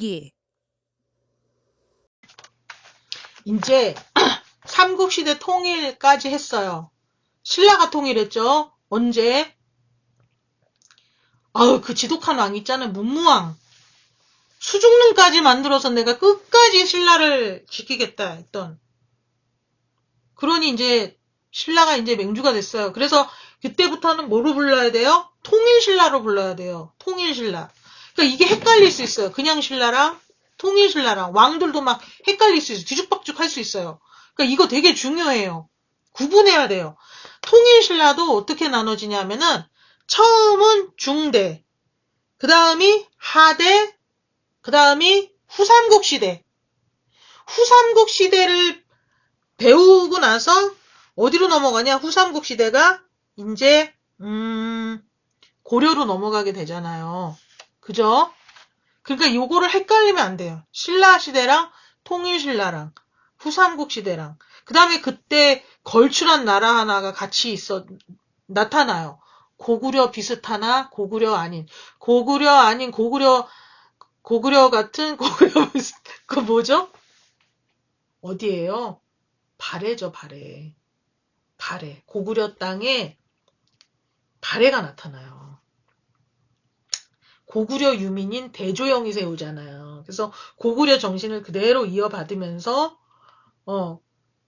만들기. 이제 삼국시대 통일까지 했어요. 신라가 통일했죠. 언제? 아유, 그 지독한 왕 있잖아요. 문무왕. 수중릉까지 만들어서 내가 끝까지 신라를 지키겠다 했던. 그러니 이제 신라가 이제 맹주가 됐어요. 그래서 그때부터는 뭐로 불러야 돼요? 통일신라로 불러야 돼요. 통일신라. 그러니까 이게 헷갈릴 수 있어요. 그냥 신라랑 통일신라랑 왕들도 막 헷갈릴 수 있어요. 뒤죽박죽 할 수 있어요. 그러니까 이거 되게 중요해요. 구분해야 돼요. 통일신라도 어떻게 나눠지냐면은 처음은 중대, 그 다음이 하대, 그 다음이 후삼국시대. 후삼국시대를 배우고 나서 어디로 넘어가냐? 후삼국시대가 이제 고려로 넘어가게 되잖아요. 그죠? 그러니까 요거를 헷갈리면 안 돼요. 신라시대랑 통일신라랑 후삼국시대랑 그 다음에 그때 걸출한 나라 하나가 같이 나타나요. 고구려 비슷하나 고구려 아닌 고구려 같은 고구려 비슷 그 뭐죠? 어디예요? 발해죠, 발해. 발해. 고구려 땅에 발해가 나타나요. 고구려 유민인 대조영이 세우잖아요. 그래서 고구려 정신을 그대로 이어받으면서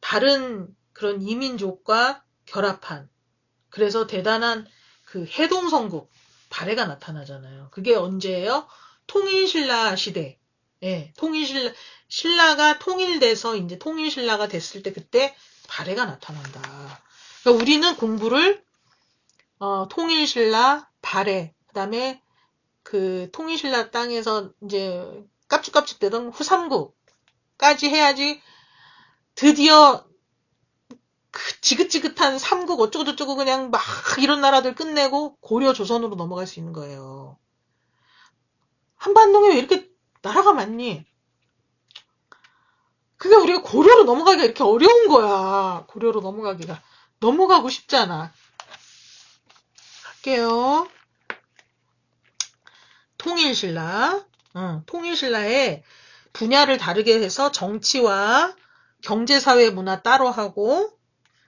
다른 그런 이민족과 결합한 그래서 대단한 그 해동성국 발해가 나타나잖아요. 그게 언제예요? 통일신라 시대. 예, 신라가 통일돼서 이제 통일신라가 됐을 때 그때 발해가 나타난다. 그러니까 우리는 공부를 통일신라 발해 그다음에 그 통일신라 땅에서 이제 깝죽깝죽 되던 후삼국까지 해야지 드디어 그 지긋지긋한 삼국 어쩌고저쩌고 그냥 막 이런 나라들 끝내고 고려 조선으로 넘어갈 수 있는 거예요. 한반도에 왜 이렇게 나라가 많니? 그게 우리가 고려로 넘어가기가 이렇게 어려운 거야. 고려로 넘어가기가. 넘어가고 싶잖아. 할게요. 통일신라. 통일신라의 분야를 다르게 해서 정치와 경제, 사회, 문화 따로 하고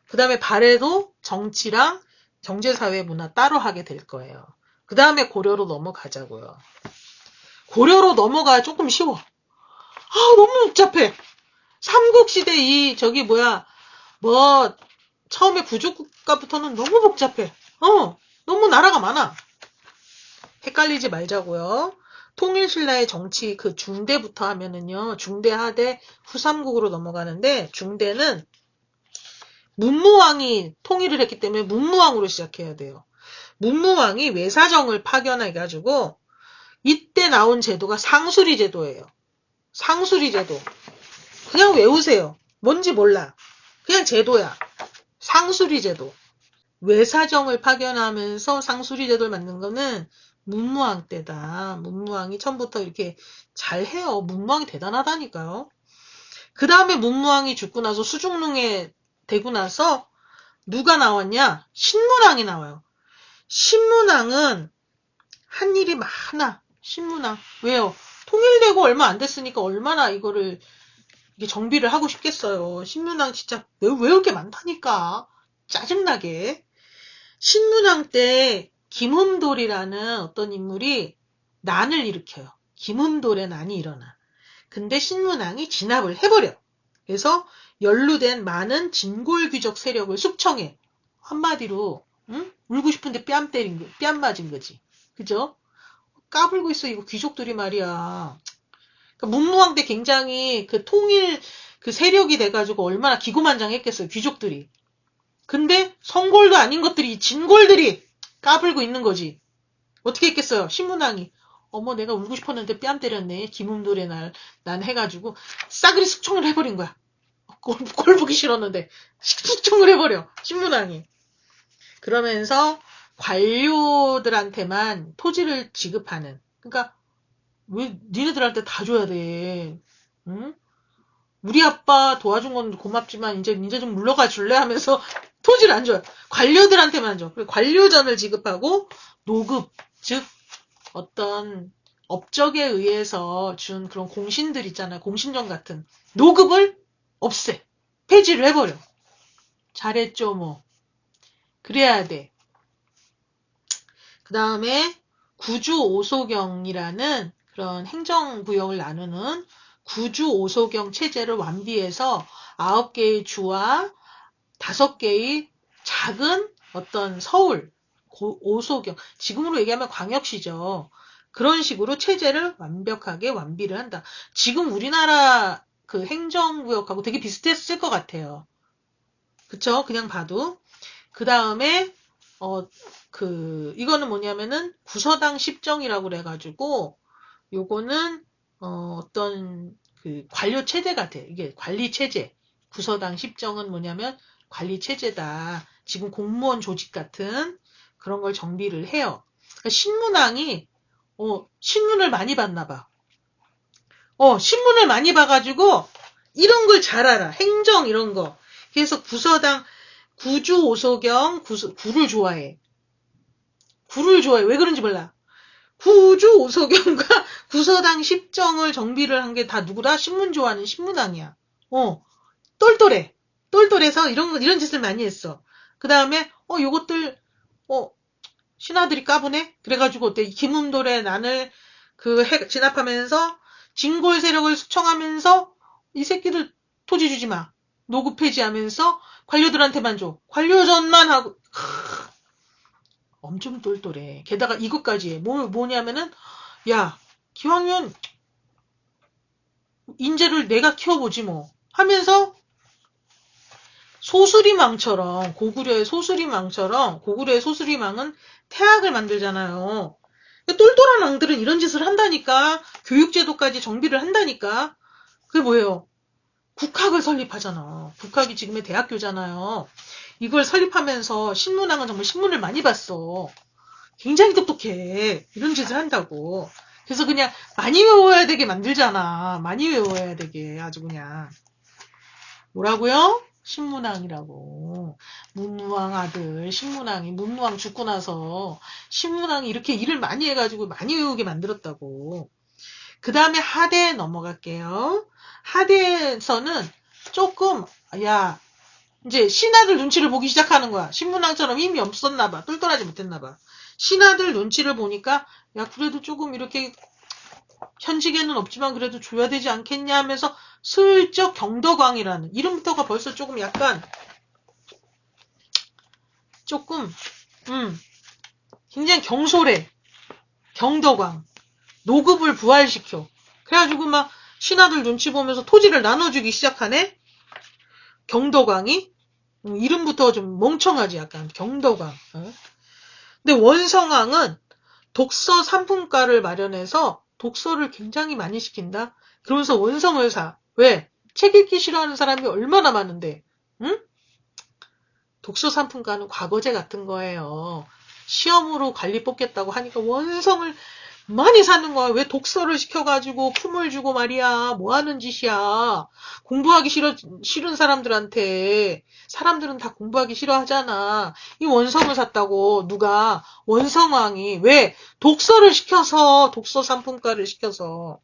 그 다음에 발해도 정치랑 경제, 사회, 문화 따로 하게 될 거예요. 그 다음에 고려로 넘어가자고요. 고려로 넘어가야 조금 쉬워. 너무 복잡해. 삼국시대 처음에 구조국가부터는 너무 복잡해. 너무 나라가 많아. 헷갈리지 말자고요. 통일신라의 정치 그 중대부터 하면은요. 중대, 하대, 후삼국으로 넘어가는데 중대는 문무왕이 통일을 했기 때문에 문무왕으로 시작해야 돼요. 문무왕이 외사정을 파견해가지고 이때 나온 제도가 상수리 제도예요. 상수리 제도. 그냥 외우세요. 뭔지 몰라. 그냥 제도야. 상수리 제도. 외사정을 파견하면서 상수리 제도를 만든 거는 문무왕 때다. 문무왕이 처음부터 이렇게 잘해요. 문무왕이 대단하다니까요. 그 다음에 문무왕이 죽고 나서 수중릉에 되고 나서 누가 나왔냐? 신문왕이 나와요. 신문왕은 한 일이 많아. 신문왕. 왜요? 통일되고 얼마 안 됐으니까 얼마나 이거를 이게 정비를 하고 싶겠어요. 신문왕 진짜 왜 이렇게 많다니까. 짜증나게. 신문왕 때 김흠돌이라는 어떤 인물이 난을 일으켜요. 김흠돌의 난이 일어나. 근데 신문왕이 진압을 해버려. 그래서 연루된 많은 진골귀족 세력을 숙청해. 한마디로 울고 싶은데 뺨 맞은 거지. 그죠? 까불고 있어 이거 귀족들이 말이야. 그러니까 문무왕 때 굉장히 그 통일 그 세력이 돼가지고 얼마나 기고만장했겠어요. 귀족들이. 근데 성골도 아닌 것들이 진골들이 까불고 있는 거지. 어떻게 했겠어요? 신문왕이 어머 내가 울고 싶었는데 뺨 때렸네. 김흠돌의 난 해가지고 싸그리 숙청을 해버린 거야. 꼴 보기 싫었는데 숙청을 해버려. 신문왕이. 그러면서 관료들한테만 토지를 지급하는. 그러니까 왜 니네들한테 다 줘야 돼. 응? 우리 아빠 도와준 건 고맙지만 이제 좀 물러가 줄래 하면서 토지를 안 줘요. 관료들한테만 줘. 관료전을 지급하고 노급, 즉 어떤 업적에 의해서 준 그런 공신들 있잖아요. 공신정 같은 노급을 없애. 폐지를 해버려. 잘했죠, 뭐. 그래야 돼. 그 다음에 구주오소경이라는 그런 행정구역을 나누는 구주오소경 체제를 완비해서 9개의 주와 5개의 작은 어떤 서울, 오소경, 지금으로 얘기하면 광역시죠. 그런 식으로 체제를 완벽하게 완비를 한다. 지금 우리나라 그 행정구역하고 되게 비슷했을 것 같아요. 그쵸? 그냥 봐도. 그 다음에, 이거는 뭐냐면은 구서당 십정이라고 그래가지고, 요거는, 어떤 그 관료 체제 같아. 이게 관리 체제. 구서당 십정은 뭐냐면 관리 체제다. 지금 공무원 조직 같은 그런 걸 정비를 해요. 그러니까 신문왕이, 신문을 많이 봤나 봐. 신문을 많이 봐가지고, 이런 걸 잘 알아. 행정 이런 거. 그래서 구서당, 구주오소경, 구를 좋아해. 구를 좋아해. 왜 그런지 몰라. 구주오소경과 구서당 십정을 정비를 한 게 다 누구다? 신문 좋아하는 신문왕이야. 똘똘해. 똘똘해서 이런 짓을 많이 했어. 그 다음에, 요것들, 신하들이 까부네? 그래가지고 어때? 김음돌의 난을 진압하면서 진골 세력을 숙청하면서 이 새끼들 토지 주지 마. 노급 폐지하면서 관료들한테만 줘. 관료전만 하고 엄청 똘똘해. 게다가 이것까지 해. 뭐냐면은 야 기왕이면 인재를 내가 키워보지 뭐 하면서 소수리망처럼 고구려의 소수리망은 태학을 만들잖아요. 똘똘한 왕들은 이런 짓을 한다니까. 교육제도까지 정비를 한다니까. 그게 뭐예요? 국학을 설립하잖아. 국학이 지금의 대학교잖아요. 이걸 설립하면서 신문왕은 정말 신문을 많이 봤어. 굉장히 똑똑해. 이런 짓을 한다고. 그래서 그냥 많이 외워야 되게 만들잖아. 많이 외워야 되게 아주 그냥. 뭐라고요? 신문왕이라고. 문무왕 아들 문무왕 죽고 나서 신문왕이 이렇게 일을 많이 해가지고 많이 외우게 만들었다고. 그 다음에 하대에 넘어갈게요. 하대에서는 조금 이제 신하들 눈치를 보기 시작하는 거야. 신문왕처럼 힘이 없었나 봐. 똘똘하지 못했나 봐. 신하들 눈치를 보니까 그래도 조금 이렇게 현직에는 없지만 그래도 줘야 되지 않겠냐 하면서 슬쩍 경덕왕이라는 이름부터가 벌써 조금 굉장히 경솔해. 경덕왕. 노급을 부활시켜. 그래가지고 막 신하들 눈치 보면서 토지를 나눠주기 시작하네. 경덕왕이 이름부터 좀 멍청하지 약간 경덕왕. 근데 원성왕은 독서 상품가를 마련해서 독서를 굉장히 많이 시킨다. 그러면서 원성을 사. 왜? 책 읽기 싫어하는 사람이 얼마나 많은데. 응? 독서 상품가는 과거제 같은 거예요. 시험으로 관리 뽑겠다고 하니까 원성을 많이 사는 거야. 왜 독서를 시켜가지고 품을 주고 말이야. 뭐 하는 짓이야. 공부하기 싫은 사람들한테. 사람들은 다 공부하기 싫어하잖아. 이 원성을 샀다고. 누가? 원성왕이. 왜? 독서를 시켜서. 독서 상품가를 시켜서.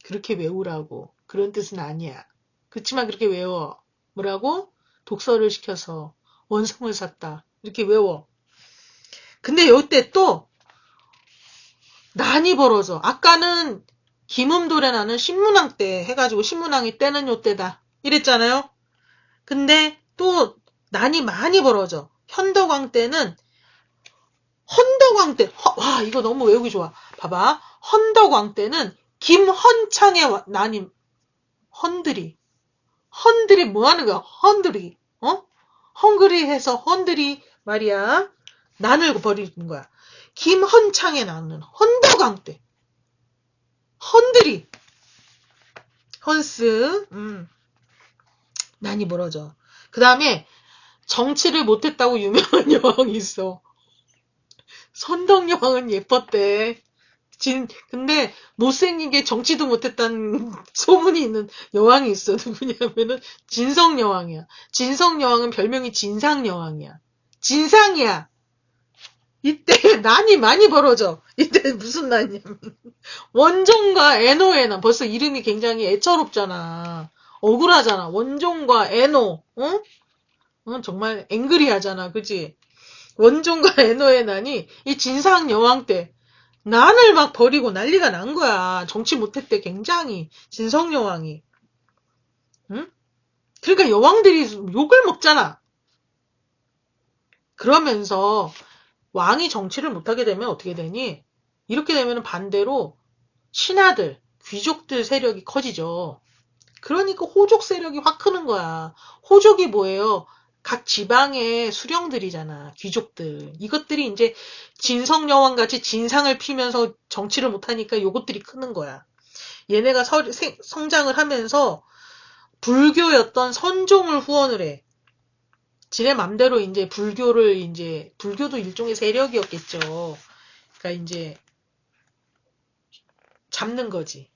그렇게 외우라고. 그런 뜻은 아니야. 그렇지만 그렇게 외워. 뭐라고? 독서를 시켜서. 원성을 샀다. 이렇게 외워. 근데 요때 또 난이 벌어져. 아까는 김음돌에 나는 신문왕 때 해가지고 신문왕이 때는 요때다. 이랬잖아요. 근데 또 난이 많이 벌어져. 현덕왕 때는 헌덕왕 때. 와 이거 너무 외우기 좋아. 봐봐. 헌덕왕 때는 김헌창의 난이 헌들이 뭐 하는 거야? 헌들이 헝그리 해서 헌들이 말이야. 난을 벌이는 거야. 김헌창에 나오는 헌덕왕 때. 헌들이. 헌스. 난이 벌어져. 그 다음에 정치를 못했다고 유명한 여왕이 있어. 선덕여왕은 예뻤대. 근데 못생긴 게 정치도 못했다는 소문이 있는 여왕이 있어. 누구냐면은 진성여왕이야. 진성여왕은 별명이 진상여왕이야. 진상이야. 이때 난이 많이 벌어져. 이때 무슨 난이냐면 원종과 애노의 난. 벌써 이름이 굉장히 애처롭잖아. 억울하잖아. 원종과 애노. 응? 응, 정말 앵그리하잖아. 그치? 원종과 애노의 난이 이 진상 여왕 때 난을 막 버리고 난리가 난 거야. 정치 못했대. 굉장히 진성 여왕이. 응? 그러니까 여왕들이 욕을 먹잖아. 그러면서 왕이 정치를 못하게 되면 어떻게 되니? 이렇게 되면 반대로 신하들, 귀족들 세력이 커지죠. 그러니까 호족 세력이 확 크는 거야. 호족이 뭐예요? 각 지방의 수령들이잖아. 귀족들. 이것들이 이제 진성여왕 같이 진상을 피면서 정치를 못하니까 요것들이 크는 거야. 얘네가 성장을 하면서 불교였던 선종을 후원을 해. 지네 맘대로 이제 불교도 일종의 세력이었겠죠. 그러니까 이제 잡는 거지.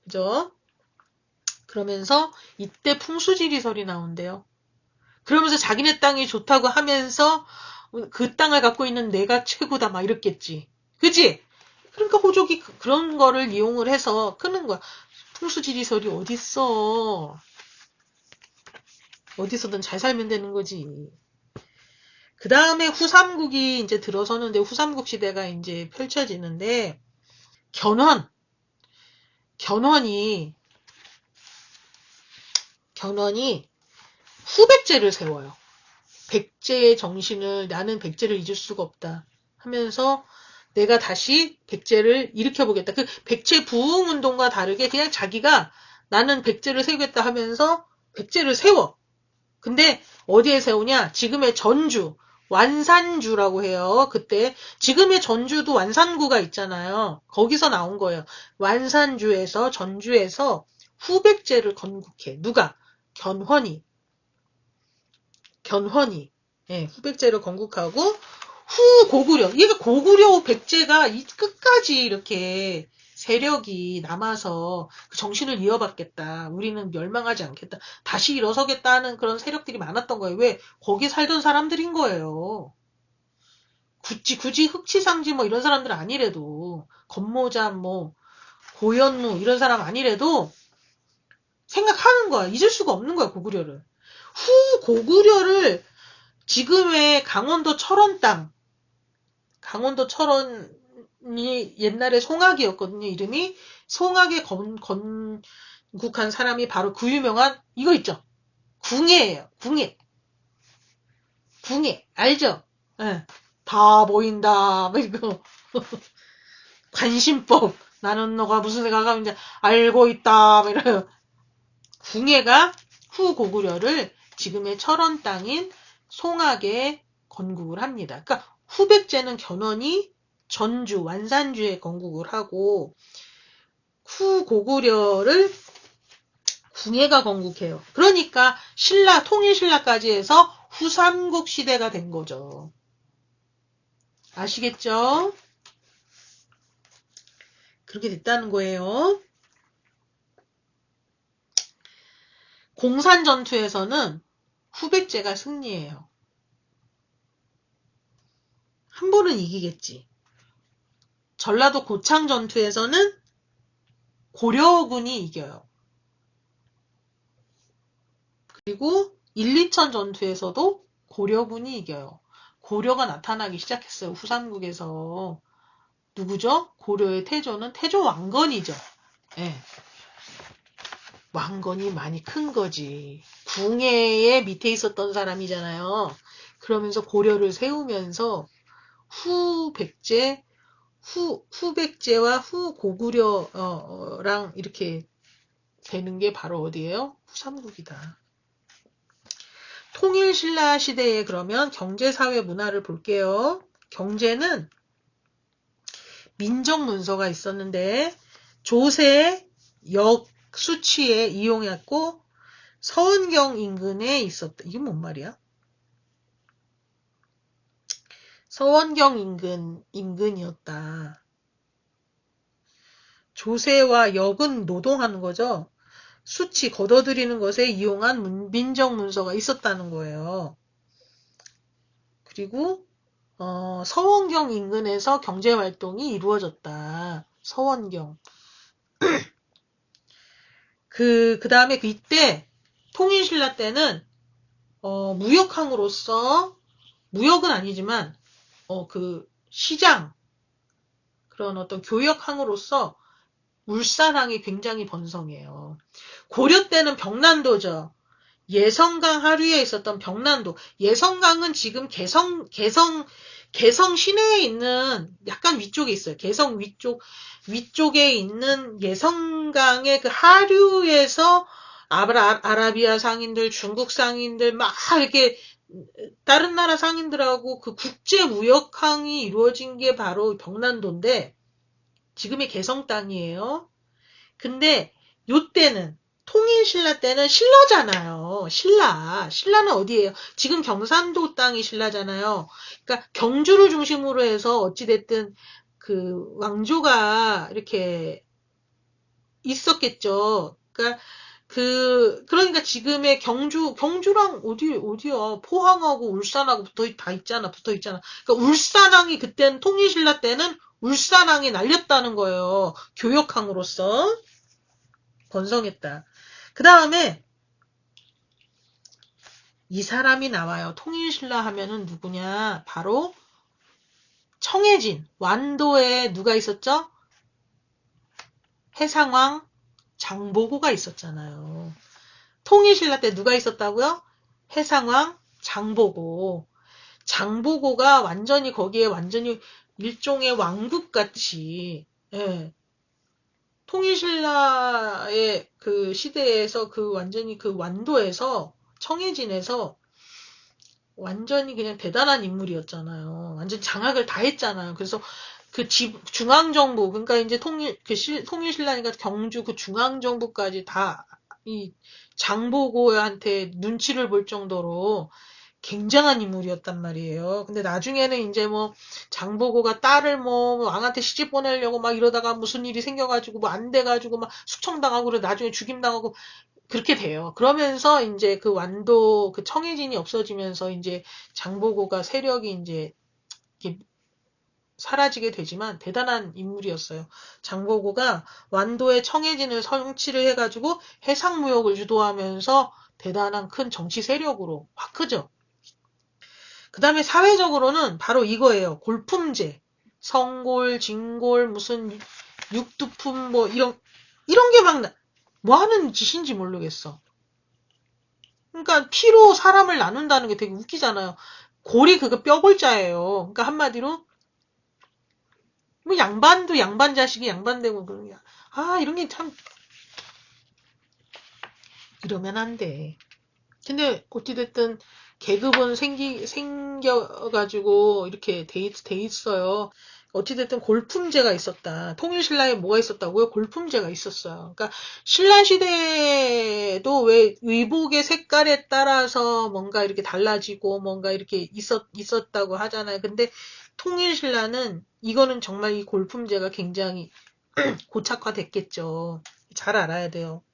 그죠? 그러면서 이때 풍수지리설이 나온대요. 그러면서 자기네 땅이 좋다고 하면서 그 땅을 갖고 있는 내가 최고다 막 이랬겠지. 그지? 그러니까 호족이 그런 거를 이용을 해서 크는 거야. 풍수지리설이 어딨어. 어디서든 잘 살면 되는 거지. 그 다음에 후삼국이 이제 들어서는데 후삼국 시대가 이제 펼쳐지는데 견훤이 후백제를 세워요. 백제의 정신을 나는 백제를 잊을 수가 없다 하면서 내가 다시 백제를 일으켜보겠다. 그 백제 부흥운동과 다르게 그냥 자기가 나는 백제를 세우겠다 하면서 백제를 세워. 근데 어디에 세우냐? 지금의 전주, 완산주라고 해요. 그때 지금의 전주도 완산구가 있잖아요. 거기서 나온 거예요. 완산주에서 전주에서 후백제를 건국해. 누가? 견훤이. 예, 후백제를 건국하고 후고구려. 이게 고구려 백제가 끝까지 이렇게 세력이 남아서 그 정신을 이어받겠다. 우리는 멸망하지 않겠다. 다시 일어서겠다 하는 그런 세력들이 많았던 거예요. 왜? 거기 살던 사람들인 거예요. 굳이 흑치상지 뭐 이런 사람들 아니래도 건모자 뭐 고현무 이런 사람 아니래도 생각하는 거야. 잊을 수가 없는 거야. 고구려를. 후고구려를 지금의 강원도 철원 땅, 강원도 철원이 옛날에 송악이었거든요. 이름이 송악에 건국한 사람이 바로 그 유명한 이거 있죠. 궁예예요. 궁예 알죠? 네. 다 보인다. 뭐 이거 관심법. 나는 너가 무슨 생각하는지 알고 있다. 뭐 이래요. 궁예가 후고구려를 지금의 철원 땅인 송악에 건국을 합니다. 그러니까 후백제는 견훤이 전주, 완산주에 건국을 하고 후고구려를 궁예가 건국해요. 그러니까 통일신라까지 해서 후삼국 시대가 된 거죠. 아시겠죠? 그렇게 됐다는 거예요. 공산전투에서는 후백제가 승리해요. 한 번은 이기겠지. 전라도 고창전투에서는 고려군이 이겨요. 그리고 1, 2천 전투에서도 고려군이 이겨요. 고려가 나타나기 시작했어요. 후삼국에서. 누구죠? 고려의 태조는 태조 왕건이죠. 네. 왕건이 많이 큰 거지. 궁예의 밑에 있었던 사람이잖아요. 그러면서 고려를 세우면서 후백제와 후고구려랑 이렇게 되는 게 바로 어디예요? 후삼국이다. 통일신라 시대에 그러면 경제사회 문화를 볼게요. 경제는 민정문서가 있었는데 조세, 역, 수치에 이용했고 서원경 인근에 있었다. 이게 뭔 말이야? 서원경 인근이었다. 조세와 역은 노동하는 거죠. 수치 걷어들이는 것에 이용한 민정문서가 있었다는 거예요. 그리고 서원경 인근에서 경제활동이 이루어졌다. 서원경. 그 다음에 이때 통일신라 때는 무역항으로서 무역은 아니지만 시장 그런 어떤 교역항으로서 울산항이 굉장히 번성해요. 고려 때는 병난도죠. 예성강 하류에 있었던 병난도. 예성강은 지금 개성 시내에 있는 약간 위쪽에 있어요. 개성 위쪽에 있는 예성강의 그 하류에서 아라비아 상인들, 중국 상인들 막 이렇게 다른 나라 상인들하고 그 국제 무역항이 이루어진 게 바로 병난도인데 지금의 개성 땅이에요. 근데 요때는 통일신라 때는 신라잖아요. 신라는 어디예요? 지금 경산도 땅이 신라잖아요. 그러니까 경주를 중심으로 해서 어찌됐든 그 왕조가 이렇게 있었겠죠. 그러니까 지금의 경주랑 어디야? 포항하고 울산하고 붙어 있잖아. 그러니까 울산항이 그때는 통일신라 때는 울산항이 날렸다는 거예요. 교역항으로서 번성했다. 그 다음에 이 사람이 나와요. 통일신라 하면은 누구냐? 바로 청해진, 완도에 누가 있었죠? 해상왕 장보고가 있었잖아요. 통일신라 때 누가 있었다고요? 해상왕 장보고. 장보고가 완전히 거기에 완전히 일종의 왕국같이, 예. 통일신라의 그 시대에서 완전히 그 완도에서 청해진에서 완전히 그냥 대단한 인물이었잖아요. 완전 장악을 다 했잖아요. 그래서 그 중앙정부, 그러니까 이제 통일신라니까 경주 그 중앙정부까지 다 이 장보고한테 눈치를 볼 정도로 굉장한 인물이었단 말이에요. 근데 나중에는 이제 뭐 장보고가 딸을 뭐 왕한테 시집 보내려고 막 이러다가 무슨 일이 생겨가지고 뭐 안 돼가지고 막 숙청당하고 그래 나중에 죽임당하고 그렇게 돼요. 그러면서 이제 그 완도 그 청해진이 없어지면서 이제 장보고가 세력이 이제 이렇게 사라지게 되지만 대단한 인물이었어요. 장보고가 완도의 청해진을 성취를 해가지고 해상무역을 주도하면서 대단한 큰 정치 세력으로 확 크죠. 그 다음에 사회적으로는 바로 이거예요. 골품제. 성골, 진골, 무슨 육두품 뭐 이런 게 막 뭐 하는 짓인지 모르겠어. 그러니까 피로 사람을 나눈다는 게 되게 웃기잖아요. 골이 그거 뼈골자예요. 그러니까 한마디로 뭐 양반도 양반 자식이 양반되고 그런 게 이런 게 참 이러면 안 돼. 근데 어찌됐든 계급은 생겨가지고 이렇게 돼 있어요. 어찌됐든 골품제가 있었다. 통일신라에 뭐가 있었다고요? 골품제가 있었어요. 그러니까 신라시대에도 왜 의복의 색깔에 따라서 뭔가 이렇게 달라지고 뭔가 이렇게 있었다고 하잖아요. 근데 통일신라는 이거는 정말 이 골품제가 굉장히 고착화됐겠죠. 잘 알아야 돼요.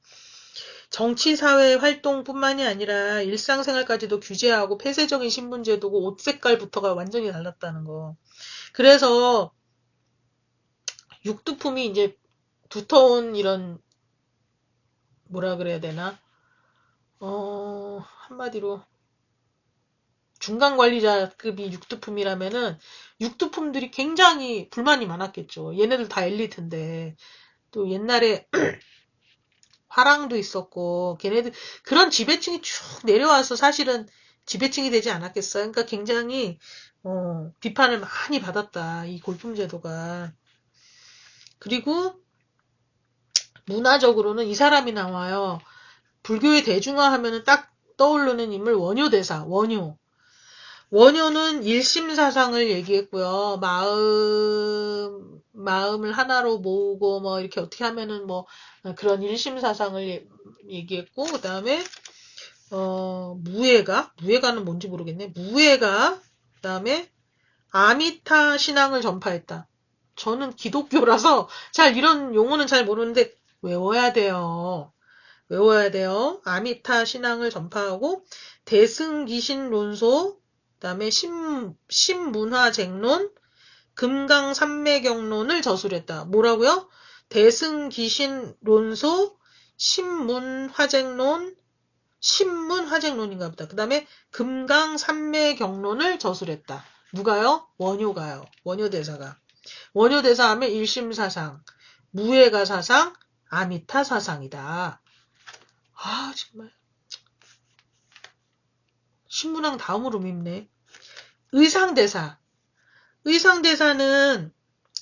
정치사회 활동뿐만이 아니라 일상생활까지도 규제하고 폐쇄적인 신분제도고 옷 색깔부터가 완전히 달랐다는 거. 그래서 육두품이 이제 두터운 이런 뭐라 그래야 되나? 한마디로 중간관리자급이 육두품이라면은 육두품들이 굉장히 불만이 많았겠죠. 얘네들 다 엘리트인데 또 옛날에 화랑도 있었고 걔네들 그런 지배층이 쭉 내려와서 사실은 지배층이 되지 않았겠어요. 그러니까 굉장히 비판을 많이 받았다. 이 골품제도가. 그리고 문화적으로는 이 사람이 나와요. 불교의 대중화하면은 딱 떠오르는 인물 원효대사. 원효는 일심사상을 얘기했고요. 마음을 하나로 모으고 뭐 이렇게 어떻게 하면은 뭐 그런 일심사상을 얘기했고 그 다음에 무예가는 뭔지 모르겠네. 무예가 그 다음에 아미타 신앙을 전파했다. 저는 기독교라서 잘 이런 용어는 잘 모르는데 외워야 돼요. 아미타 신앙을 전파하고 대승기신론소 그다음에 신문화쟁론, 금강산매경론을 저술했다. 뭐라고요? 대승기신론소, 신문화쟁론인가 보다. 그 다음에 금강산매경론을 저술했다. 누가요? 원효가요. 원효대사가. 원효대사 하면 일심사상, 무예가사상, 아미타사상이다. 아 정말 신문왕 다음으로 밉네. 의상대사는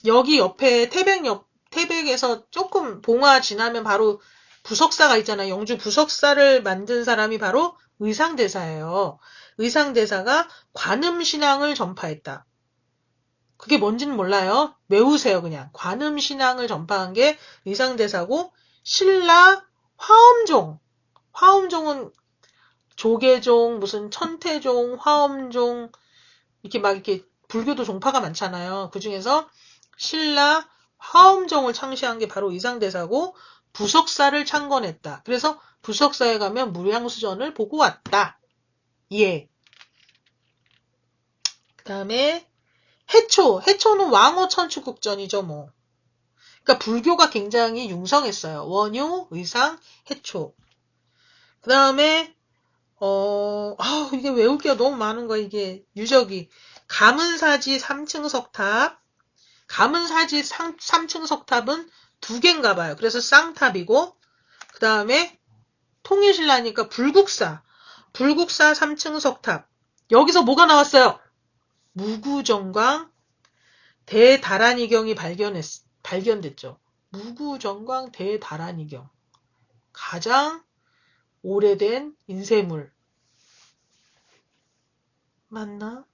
여기 옆에 태백에서 조금 봉화 지나면 바로 부석사가 있잖아요. 영주 부석사를 만든 사람이 바로 의상대사예요. 의상대사가 관음신앙을 전파했다. 그게 뭔지는 몰라요. 외우세요 그냥. 관음신앙을 전파한 게 의상대사고, 신라 화엄종은 조계종, 무슨 천태종, 화엄종, 이렇게 불교도 종파가 많잖아요. 그 중에서 신라 화엄종을 창시한 게 바로 의상대사고, 부석사를 창건했다. 그래서 부석사에 가면 무량수전을 보고 왔다. 예. 그 다음에 해초는 왕호천추국전이죠, 뭐. 그러니까 불교가 굉장히 융성했어요. 원효, 의상, 해초. 그 다음에 이게 외울 게 너무 많은 거야, 이게. 유적이. 가문사지 3층 석탑. 가문사지 3층 석탑은 2개인가 봐요. 그래서 쌍탑이고, 그 다음에 통일신라니까 불국사 3층 석탑. 여기서 뭐가 나왔어요? 무구정광 대다란이경이 발견됐죠. 무구정광 대다란이경. 가장 오래된 인쇄물. 맞나?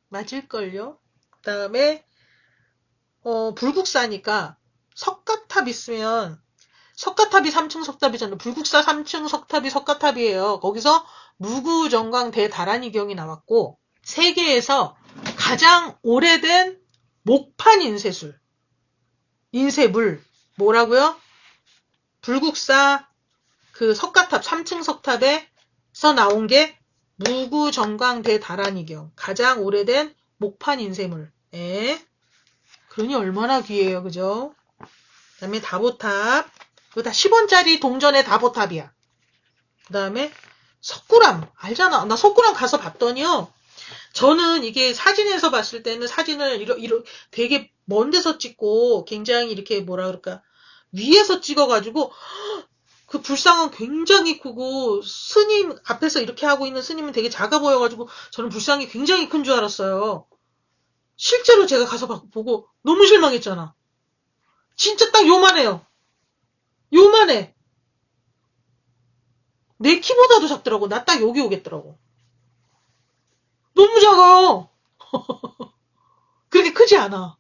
맞을걸요? 그 다음에 불국사니까 석가탑 있으면, 석가탑이 3층 석탑이잖아요. 불국사 3층 석탑이 석가탑이에요. 거기서 무구정광 대다란이경이 나왔고, 세계에서 가장 오래된 목판 인쇄물 뭐라고요? 불국사 그 석가탑 3층 석탑에서 나온 게 무구정광 대다란이경, 가장 오래된 목판 인쇄물. 그러니 얼마나 귀해요, 그죠? 그 다음에 다보탑. 그거 다 10원짜리 동전의 다보탑이야. 그 다음에 석굴암. 알잖아. 나 석굴암 가서 봤더니요. 저는 이게 사진에서 봤을 때는 사진을 되게 먼 데서 찍고 굉장히 이렇게 뭐라 그럴까. 위에서 찍어가지고 그 불상은 굉장히 크고, 스님 앞에서 이렇게 하고 있는 스님은 되게 작아 보여가지고 저는 불상이 굉장히 큰 줄 알았어요. 실제로 제가 가서 보고 너무 실망했잖아. 진짜 딱 요만해요. 요만해. 내 키보다도 작더라고. 나 딱 여기 오겠더라고. 너무 작아요. 그렇게 크지 않아.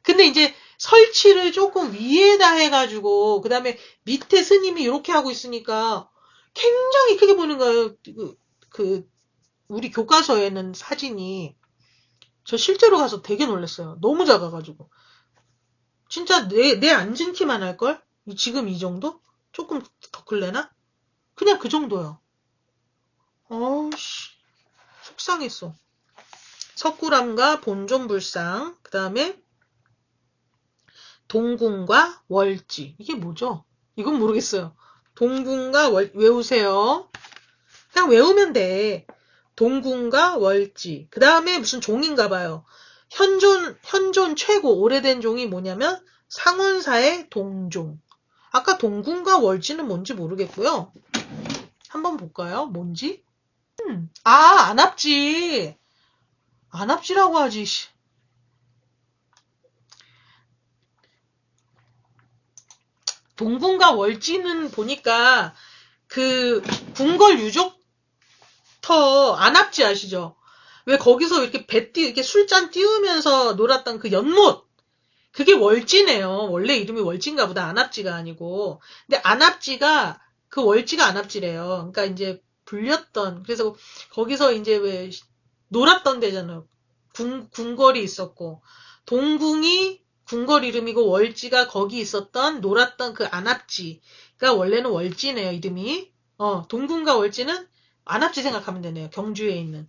근데 이제 설치를 조금 위에다 해가지고, 그 다음에 밑에 스님이 이렇게 하고 있으니까 굉장히 크게 보이는 거예요. 우리 교과서에는 사진이. 저 실제로 가서 되게 놀랐어요. 너무 작아가지고. 진짜 내 앉은 키만 할걸? 지금 이 정도? 조금 더 클래나? 그냥 그 정도요. 어우씨. 속상했어. 석굴암과 본존불상, 그 다음에 동궁과 월지. 이게 뭐죠? 이건 모르겠어요. 동궁과 외우세요. 그냥 외우면 돼. 동궁과 월지. 그 다음에 무슨 종인가 봐요. 현존 최고 오래된 종이 뭐냐면 상원사의 동종. 아까 동궁과 월지는 뭔지 모르겠고요. 한번 볼까요? 뭔지? 안압지. 안압지라고 하지. 동궁과 월지는 보니까 그 궁궐 유적터 안압지 아시죠? 왜 거기서 이렇게 이렇게 술잔 띄우면서 놀았던 그 연못, 그게 월지네요. 원래 이름이 월지인가 보다. 안압지가 아니고. 근데 안압지가 그 월지가 안압지래요. 그러니까 이제 불렸던, 그래서 거기서 이제 왜 놀았던 데잖아요. 궁궐이 있었고, 동궁이 궁궐 이름이고 월지가 거기 있었던 놀았던 그 안압지가 원래는 월지네요. 이름이. 동궁과 월지는 안압지 생각하면 되네요. 경주에 있는.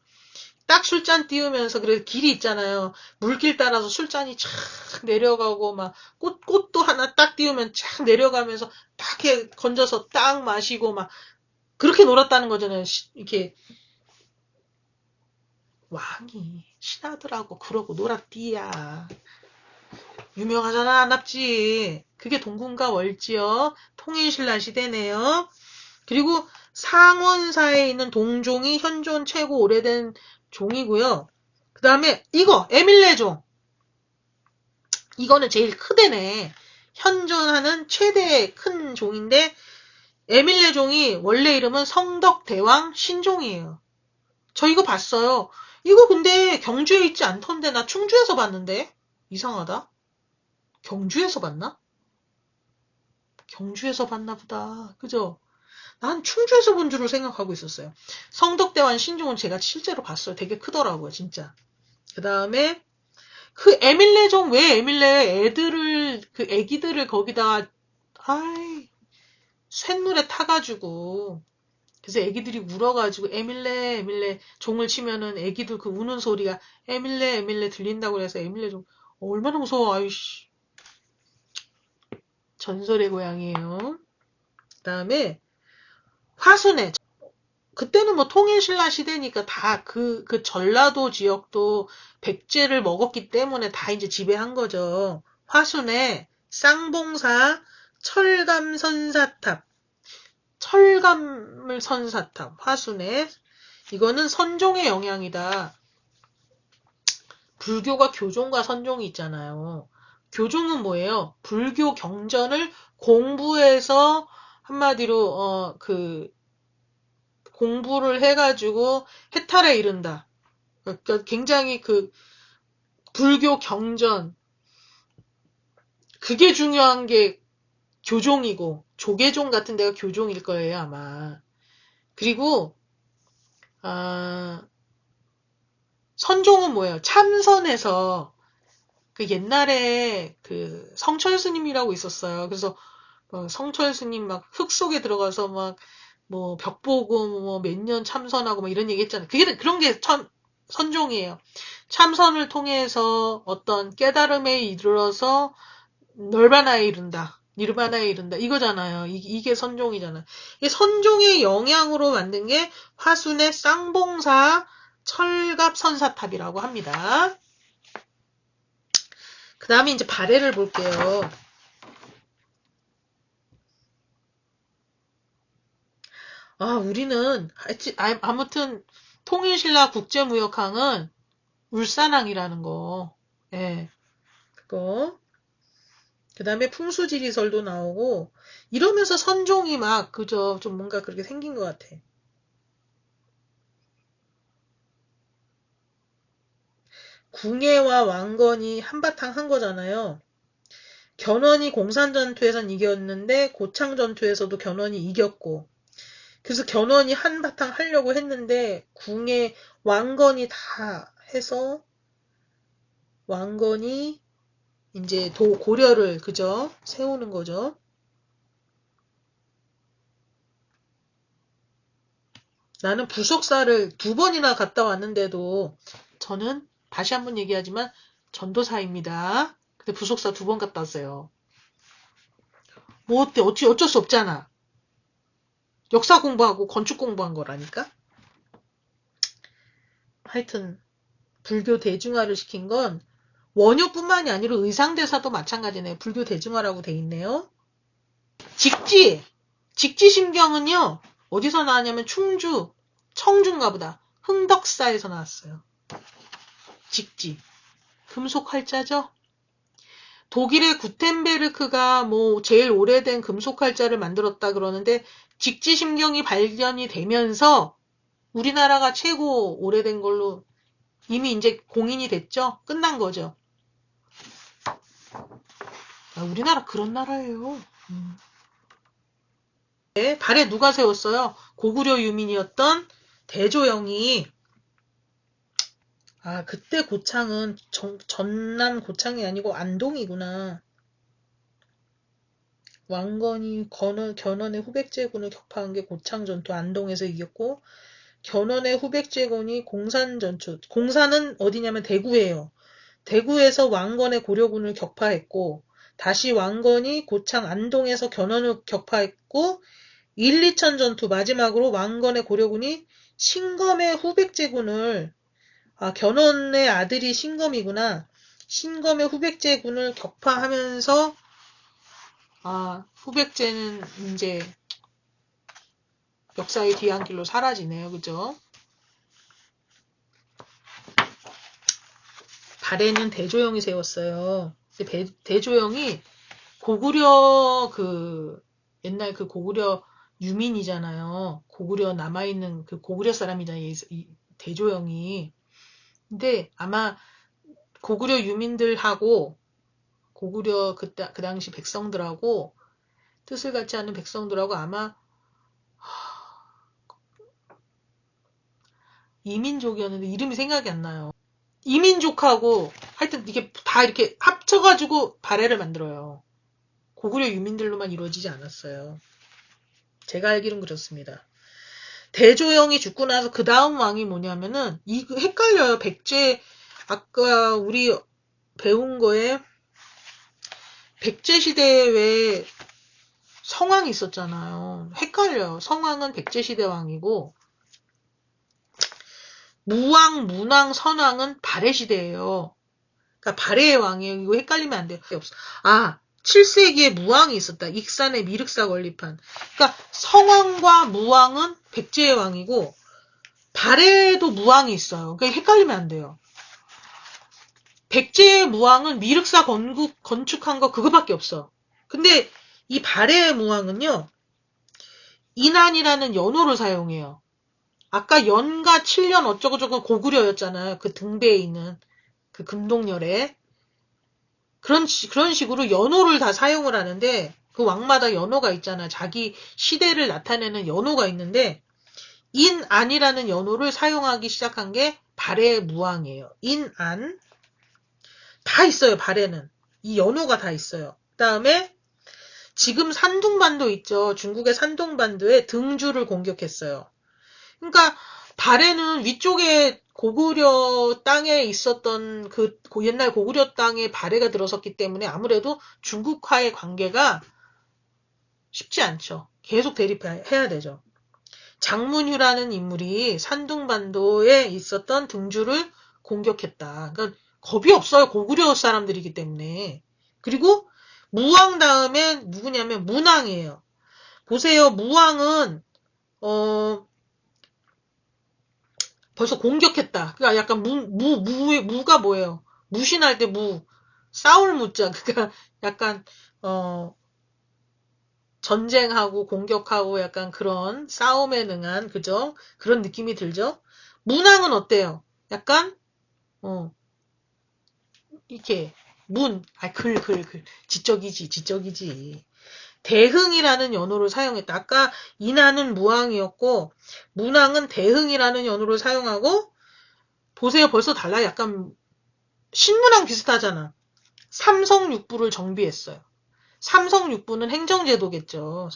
딱 술잔 띄우면서, 그래, 길이 있잖아요. 물길 따라서 술잔이 쫙 내려가고, 막, 꽃도 하나 딱 띄우면 쫙 내려가면서, 딱 이렇게 건져서 딱 마시고, 막, 그렇게 놀았다는 거잖아요. 이렇게, 왕이, 신하들하고 그러고 놀았디야. 유명하잖아, 안압지. 그게 동궁과 월지요. 통일신라 시대네요. 그리고 상원사에 있는 동종이 현존 최고 오래된 종이고요. 그 다음에 이거 에밀레종. 이거는 제일 크대네. 현존하는 최대 큰 종인데 에밀레종이 원래 이름은 성덕대왕 신종이에요. 저 이거 봤어요. 이거 근데 경주에 있지 않던데 나 충주에서 봤는데 이상하다. 경주에서 봤나? 경주에서 봤나 보다. 그죠? 난 충주에서 본 줄로 생각하고 있었어요. 성덕대왕 신종은 제가 실제로 봤어요. 되게 크더라고요, 진짜. 그 다음에 그 에밀레종 왜 에밀레 애들을 그 애기들을 거기다가 쇳물에 타가지고 그래서 애기들이 울어가지고 에밀레 종을 치면은 애기들 그 우는 소리가 에밀레 들린다고 그래서 에밀레종 얼마나 무서워. 아이씨. 전설의 고향이에요. 그 다음에 화순회. 그때는 뭐 통일신라 시대니까 다 그 전라도 지역도 백제를 먹었기 때문에 다 이제 지배한 거죠. 화순회, 쌍봉사, 철감선사탑, 철감을 선사탑, 화순회. 이거는 선종의 영향이다. 불교가 교종과 선종이 있잖아요. 교종은 뭐예요? 불교 경전을 공부해서 한마디로 공부를 해가지고 해탈에 이른다. 그러니까 굉장히 그 불교 경전 그게 중요한 게 교종이고 조계종 같은 데가 교종일 거예요 아마. 그리고 선종은 뭐예요? 참선해서 그 옛날에 그 성철 스님이라고 있었어요. 그래서 성철 스님 막 흙 속에 들어가서 막 뭐 벽 보고 뭐 몇 년 참선하고 뭐 이런 얘기 했잖아요. 그런 게 참 선종이에요. 참선을 통해서 어떤 깨달음에 이르러서 널바나에 이른다. 니르바나에 이른다. 이거잖아요. 이게 선종이잖아요. 이게 선종의 영향으로 만든 게 화순의 쌍봉사 철갑선사탑이라고 합니다. 그 다음에 이제 발해를 볼게요. 우리는 아무튼 통일신라 국제무역항은 울산항이라는 거. 예. 그거. 그 다음에 풍수지리설도 나오고 이러면서 선종이 막 그저 좀 뭔가 그렇게 생긴 것 같아. 궁예와 왕건이 한바탕 한 거잖아요. 견훤이 공산전투에선 이겼는데 고창전투에서도 견훤이 이겼고 그래서 견훤이 한바탕 하려고 했는데 궁예 왕건이 다 해서 왕건이 이제 고려를 그저 세우는 거죠. 나는 부속사를 2번이나 갔다 왔는데도 저는 다시 한번 얘기하지만 전도사입니다. 근데 부속사 2번 갔다 왔어요. 뭐 어때? 어쩔 수 없잖아. 역사 공부하고 건축 공부한 거라니까. 하여튼 불교 대중화를 시킨 건 원효뿐만이 아니라 의상대사도 마찬가지네요. 불교 대중화라고 돼 있네요. 직지심경은요. 어디서 나왔냐면 청주인가 보다. 흥덕사에서 나왔어요. 직지. 금속 활자죠. 독일의 구텐베르크가 뭐 제일 오래된 금속 활자를 만들었다 그러는데 직지심경이 발견이 되면서 우리나라가 최고 오래된 걸로 이미 이제 공인이 됐죠. 끝난 거죠. 우리나라 그런 나라예요. 네, 발에 누가 세웠어요? 고구려 유민이었던 대조영이. 그때 고창은 전남 고창이 아니고 안동이구나. 왕건이 견훤의 후백제군을 격파한 게 고창 전투 안동에서 이겼고 견훤의 후백제군이 공산 전투. 공산은 어디냐면 대구예요. 대구에서 왕건의 고려군을 격파했고 다시 왕건이 고창 안동에서 견훤을 격파했고 1, 2천 전투 마지막으로 왕건의 고려군이 신검의 후백제군을 견훤의 아들이 신검이구나. 신검의 후백제군을 격파하면서 후백제는 이제 역사의 뒤안길로 사라지네요. 그죠? 발해는 대조영이 세웠어요. 대조영이 고구려 옛날 고구려 유민이잖아요. 고구려 남아있는 고구려 사람이잖아요. 이 대조영이. 근데 아마 고구려 유민들하고 고구려 그 당시 백성들하고 뜻을 같이 하는 백성들하고 아마 이민족이었는데 이름이 생각이 안 나요. 이민족하고 하여튼 이게 다 이렇게 합쳐가지고 발해를 만들어요. 고구려 유민들로만 이루어지지 않았어요. 제가 알기로는 그렇습니다. 대조영이 죽고 나서 그 다음 왕이 뭐냐면은 헷갈려요. 백제 아까 우리 배운 거에 백제 시대에 왜 성왕이 있었잖아요. 헷갈려요. 성왕은 백제 시대 왕이고 무왕, 문왕, 선왕은 발해 시대예요. 그러니까 발해의 왕이에요. 이거 헷갈리면 안 돼요. 7세기에 무왕이 있었다. 익산의 미륵사 건립한. 그러니까 성왕과 무왕은 백제의 왕이고 발해에도 무왕이 있어요. 그러니까 헷갈리면 안 돼요. 백제의 무왕은 미륵사 건축한 거 그거밖에 없어. 근데 이 발해의 무왕은요. 인안이라는 연호를 사용해요. 아까 연가 7년 어쩌고저쩌고 고구려였잖아요. 그 등배에 있는 그 금동열에. 그런 식으로 연호를 다 사용을 하는데 그 왕마다 연호가 있잖아. 자기 시대를 나타내는 연호가 있는데 인안이라는 연호를 사용하기 시작한 게 발해 무왕이에요. 인안 다 있어요. 발해는 이 연호가 다 있어요. 그다음에 지금 산둥반도 있죠. 중국의 산둥반도에 등주를 공격했어요. 그러니까 발해는 위쪽에 고구려 땅에 있었던 옛날 고구려 땅에 발해가 들어섰기 때문에 아무래도 중국과의 관계가 쉽지 않죠. 계속 대립해야 되죠. 장문휴라는 인물이 산둥반도에 있었던 등주를 공격했다. 그러니까 겁이 없어요. 고구려 사람들이기 때문에. 그리고 무왕 다음에 누구냐면 문왕이에요. 보세요. 무왕은 벌써 공격했다. 그러니까 약간 무가 뭐예요? 무신할 때 싸울 무자. 그러니까 약간 전쟁하고 공격하고 약간 그런 싸움에 능한 그죠? 그런 느낌이 들죠? 문왕은 어때요? 약간 이렇게 글 지적이지. 대흥이라는 연호를 사용했다. 아까 인하는 무왕이었고 문왕은 대흥이라는 연호를 사용하고 보세요. 벌써 달라요. 약간 신문왕 비슷하잖아. 삼성육부를 정비했어요. 삼성육부는 행정제도겠죠.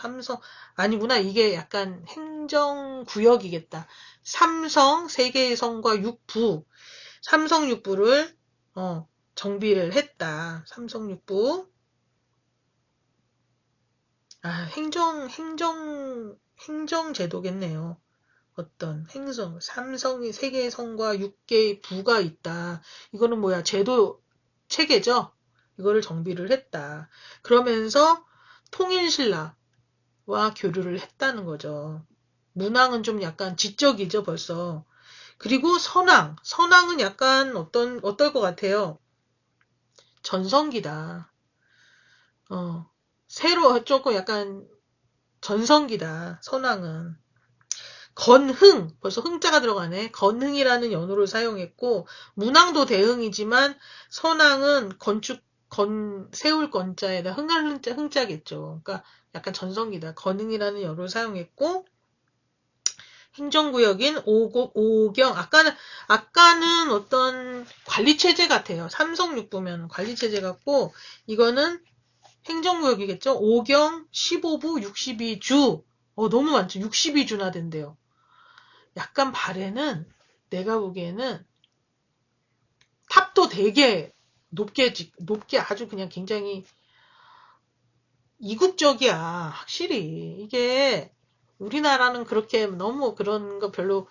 아니구나. 이게 약간 행정구역이겠다. 삼성, 세계의 성과 육부, 삼성육부를 정비를 했다. 삼성육부. 행정제도겠네요. 어떤 삼성이 3개의 성과 6개의 부가 있다. 이거는 뭐야? 제도 체계죠? 이거를 정비를 했다. 그러면서 통일신라와 교류를 했다는 거죠. 문왕은 좀 약간 지적이죠, 벌써. 그리고 선왕은 약간 어떨 것 같아요? 전성기다. 조금 약간 전성기다. 선왕은. 건흥, 벌써 흥자가 들어가네. 건흥이라는 연호를 사용했고, 문왕도 대흥이지만, 선왕은 세울 건자에다 흥할 흥자겠죠. 그러니까 약간 전성기다. 건흥이라는 연호를 사용했고, 행정구역인 오경, 아까는 어떤 관리체제 같아요. 삼성육부면 관리체제 같고, 이거는 행정구역이겠죠. 5경, 15부, 62주. 너무 많죠. 62주나 된대요. 약간 발해는 내가 보기에는 탑도 되게 높게 아주 그냥 굉장히 이국적이야. 확실히. 이게 우리나라는 그렇게 너무 그런 거 별로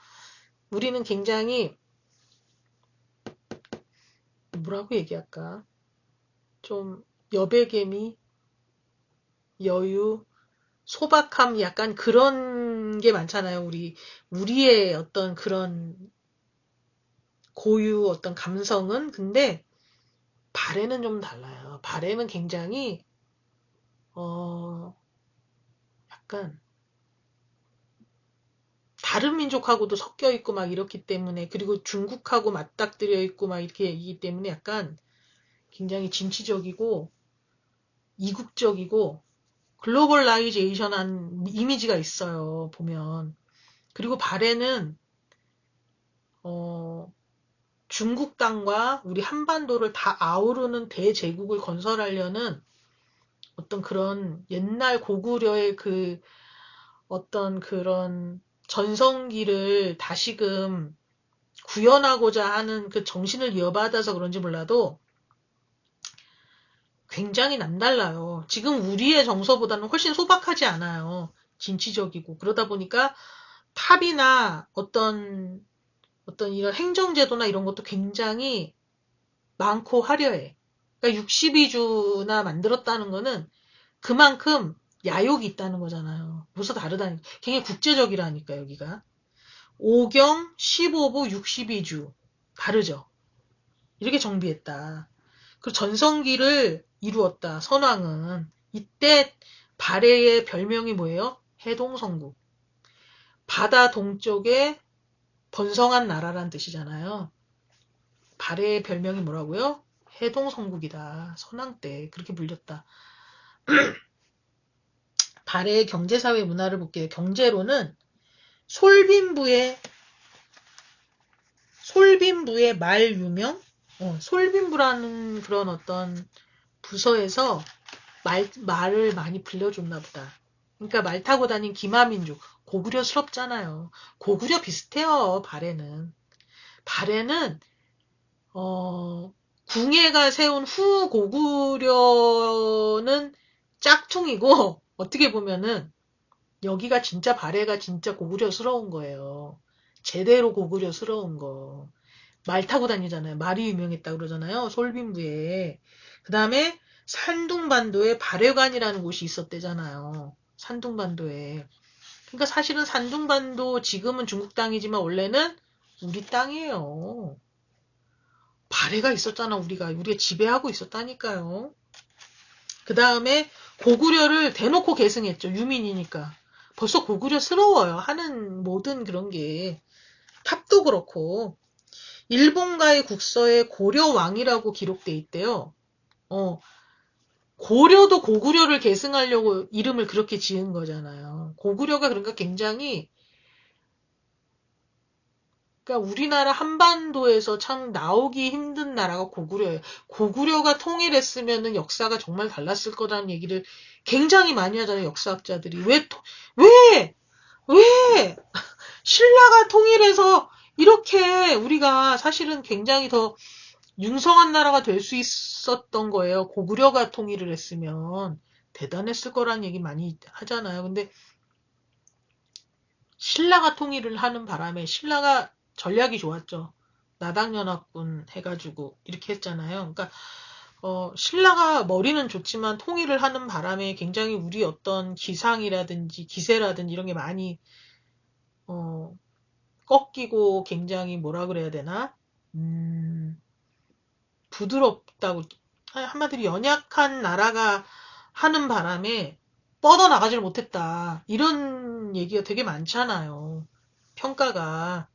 우리는 굉장히 뭐라고 얘기할까? 좀 여백개미, 여유, 소박함 약간 그런 게 많잖아요. 우리의 어떤 그런 고유 어떤 감성은 근데 발에는 좀 달라요. 발에는 굉장히 약간 다른 민족하고도 섞여 있고 막 이렇기 때문에 그리고 중국하고 맞닥뜨려 있고 막 이렇게 이기 때문에 약간 굉장히 진취적이고 이국적이고 글로벌라이제이션한 이미지가 있어요. 보면 그리고 발에는 중국 땅과 우리 한반도를 다 아우르는 대제국을 건설하려는 어떤 그런 옛날 고구려의 그 어떤 그런 전성기를 다시금 구현하고자 하는 그 정신을 이어받아서 그런지 몰라도 굉장히 남달라요. 지금 우리의 정서보다는 훨씬 소박하지 않아요. 진취적이고. 그러다 보니까 탑이나 어떤 이런 행정제도나 이런 것도 굉장히 많고 화려해. 그러니까 62주나 만들었다는 거는 그만큼 야욕이 있다는 거잖아요. 벌써 다르다니까. 굉장히 국제적이라니까, 여기가. 5경, 15부, 62주. 다르죠? 이렇게 정비했다. 그 전성기를 이루었다. 선왕은. 이때 발해의 별명이 뭐예요? 해동성국. 바다 동쪽에 번성한 나라란 뜻이잖아요. 발해의 별명이 뭐라고요? 해동성국이다. 선왕 때 그렇게 불렸다. 발해의 경제사회 문화를 볼게요. 경제로는 솔빈부의 말 유명? 솔빈부라는 그런 어떤 부서에서 말을 많이 빌려줬나 보다. 그러니까 말 타고 다닌 기마민족. 고구려스럽잖아요. 고구려 비슷해요, 발해는. 발해는, 궁예가 세운 후 고구려는 짝퉁이고, 어떻게 보면은, 여기가 진짜 발해가 진짜 고구려스러운 거예요. 제대로 고구려스러운 거. 말 타고 다니잖아요. 말이 유명했다 그러잖아요. 솔빈부에. 그 다음에 산둥반도에 발해관이라는 곳이 있었대잖아요. 산둥반도에. 그러니까 사실은 산둥반도 지금은 중국 땅이지만 원래는 우리 땅이에요. 발해가 있었잖아. 우리가 지배하고 있었다니까요. 그 다음에 고구려를 대놓고 계승했죠. 유민이니까. 벌써 고구려스러워요. 하는 모든 그런 게. 탑도 그렇고. 일본가의 국서에 고려왕이라고 기록돼 있대요. 고려도 고구려를 계승하려고 이름을 그렇게 지은 거잖아요. 고구려가 그러니까 굉장히 그러니까 우리나라 한반도에서 참 나오기 힘든 나라가 고구려예요. 고구려가 통일했으면은 역사가 정말 달랐을 거라는 얘기를 굉장히 많이 하잖아요. 역사학자들이. 왜 신라가 통일해서 이렇게 우리가 사실은 굉장히 더 융성한 나라가 될 수 있었던 거예요. 고구려가 통일을 했으면 대단했을 거라는 얘기 많이 하잖아요. 근데 신라가 통일을 하는 바람에 신라가 전략이 좋았죠. 나당연합군 해가지고 이렇게 했잖아요. 그러니까 신라가 머리는 좋지만 통일을 하는 바람에 굉장히 우리 어떤 기상이라든지 기세라든지 이런 게 많이 꺾이고 굉장히 뭐라 그래야 되나? 부드럽다고 한마디로 연약한 나라가 하는 바람에 뻗어나가지를 못했다. 이런 얘기가 되게 많잖아요. 평가가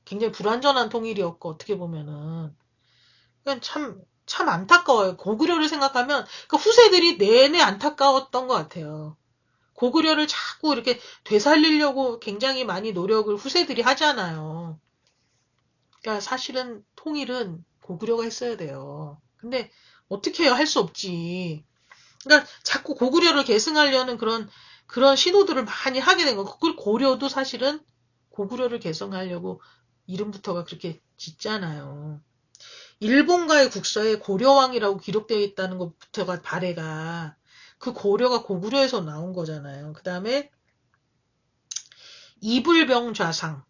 굉장히 불완전한 통일이었고 어떻게 보면은 그냥 참 안타까워요. 고구려를 생각하면 그 후세들이 내내 안타까웠던 것 같아요. 고구려를 자꾸 이렇게 되살리려고 굉장히 많이 노력을 후세들이 하잖아요. 그러니까 사실은 통일은 고구려가 했어야 돼요. 근데 어떻게 해요? 할 수 없지. 그러니까 자꾸 고구려를 계승하려는 그런 시도들을 많이 하게 된 거. 그걸 고려도 사실은 고구려를 개성하려고 이름부터가 그렇게 짓잖아요. 일본가의 국서에 고려왕이라고 기록되어 있다는 것부터가 발해가 그 고려가 고구려에서 나온 거잖아요. 그 다음에 이불병좌상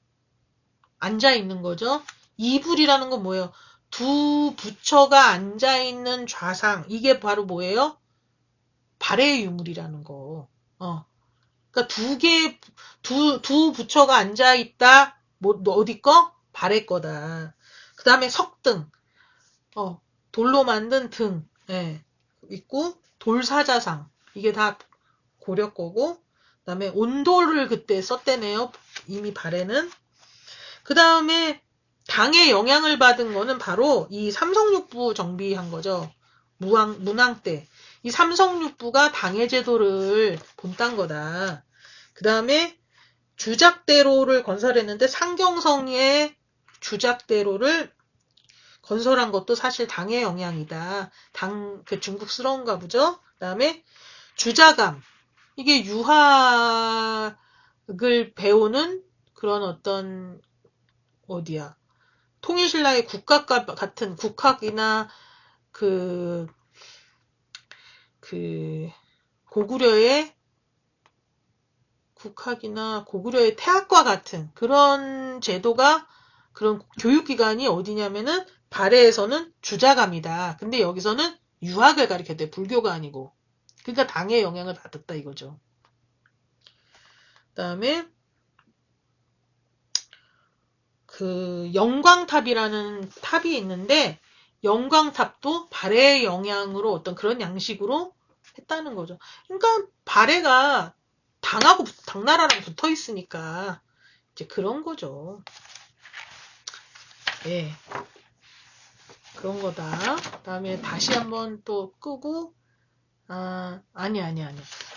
앉아 있는 거죠. 이불이라는 건 뭐예요? 두 부처가 앉아 있는 좌상 이게 바로 뭐예요? 발해의 유물이라는 거. 그러니까 두 부처가 앉아 있다. 뭐 어디 거? 발해 거다. 그 다음에 석등. 돌로 만든 등. 예. 있고 돌사자상. 이게 다 고려 거고. 그 다음에 온돌을 그때 썼대네요. 이미 발해는. 그 다음에 당의 영향을 받은 거는 바로 이 삼성육부 정비한 거죠. 문왕 때. 이 삼성육부가 당의 제도를 본딴 거다. 그 다음에 주작대로를 건설했는데 상경성의 주작대로를 건설한 것도 사실 당의 영향이다. 중국스러운가 보죠. 그 다음에 주자감. 이게 유학을 배우는 그런 어떤 통일신라의 국학과 같은 국학이나 고구려의 국학이나 고구려의 태학과 같은 그런 제도가 그런 교육기관이 어디냐면은 발해에서는 주자감이다. 근데 여기서는 유학을 가리켰대. 불교가 아니고. 그러니까 당의 영향을 받았다 이거죠. 그 다음에 영광탑이라는 탑이 있는데 영광탑도 발해의 영향으로 어떤 그런 양식으로 했다는 거죠. 그러니까 발해가 당나라랑 붙어 있으니까 이제 그런 거죠. 예. 그런 거다. 그 다음에 다시 한번 또 끄고 아니.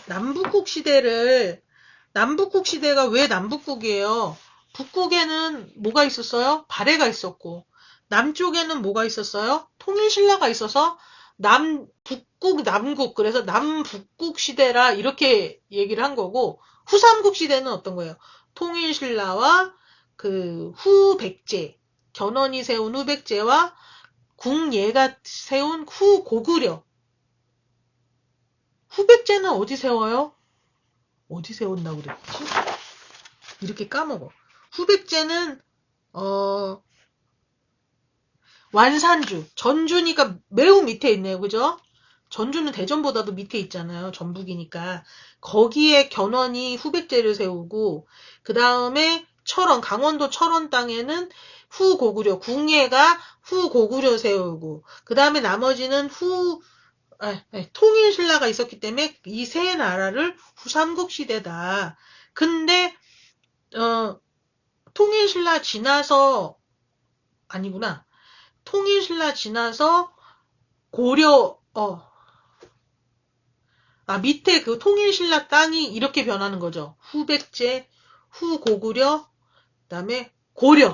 남북국 시대가 왜 남북국이에요? 북국에는 뭐가 있었어요? 발해가 있었고 남쪽에는 뭐가 있었어요? 통일신라가 있어서 북국, 남국 그래서 남북국 시대라 이렇게 얘기를 한 거고 후삼국 시대는 어떤 거예요? 통일신라와 후백제 견훤이 세운 후백제와 궁예가 세운 후고구려 후백제는 어디 세워요? 어디 세웠나고 그랬지? 이렇게 까먹어. 후백제는 완산주, 전주니까 매우 밑에 있네요. 그죠? 전주는 대전보다도 밑에 있잖아요. 전북이니까. 거기에 견훤이 후백제를 세우고 그 다음에 강원도 철원 땅에는 후고구려, 궁예가 후고구려 세우고 그 다음에 나머지는 통일신라가 있었기 때문에 이 세 나라를 후삼국 시대다. 근데 통일신라 지나서 아니구나. 통일신라 지나서 고려 밑에 통일신라 땅이 이렇게 변하는 거죠. 후백제, 후고구려, 그다음에 고려.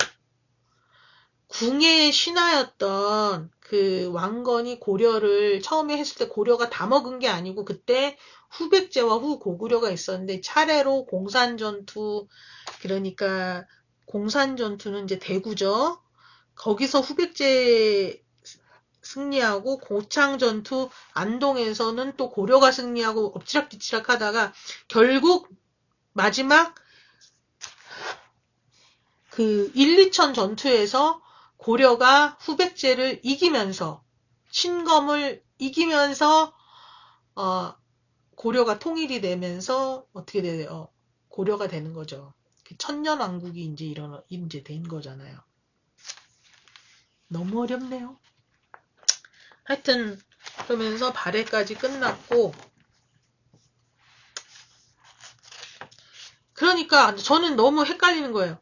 궁예의 신하였던 왕건이 고려를 처음에 했을 때 고려가 다 먹은 게 아니고 그때 후백제와 후고구려가 있었는데 차례로 공산전투 그러니까 공산전투는 이제 대구죠. 거기서 후백제 승리하고 고창전투 안동에서는 또 고려가 승리하고 엎치락뒤치락 하다가 결국 마지막 1, 2천 전투에서 고려가 후백제를 이기면서 신검을 이기면서 고려가 통일이 되면서 어떻게 돼요? 고려가 되는 거죠. 천년왕국이 이제 된 거잖아요. 너무 어렵네요. 하여튼 그러면서 발해까지 끝났고 그러니까 저는 너무 헷갈리는 거예요.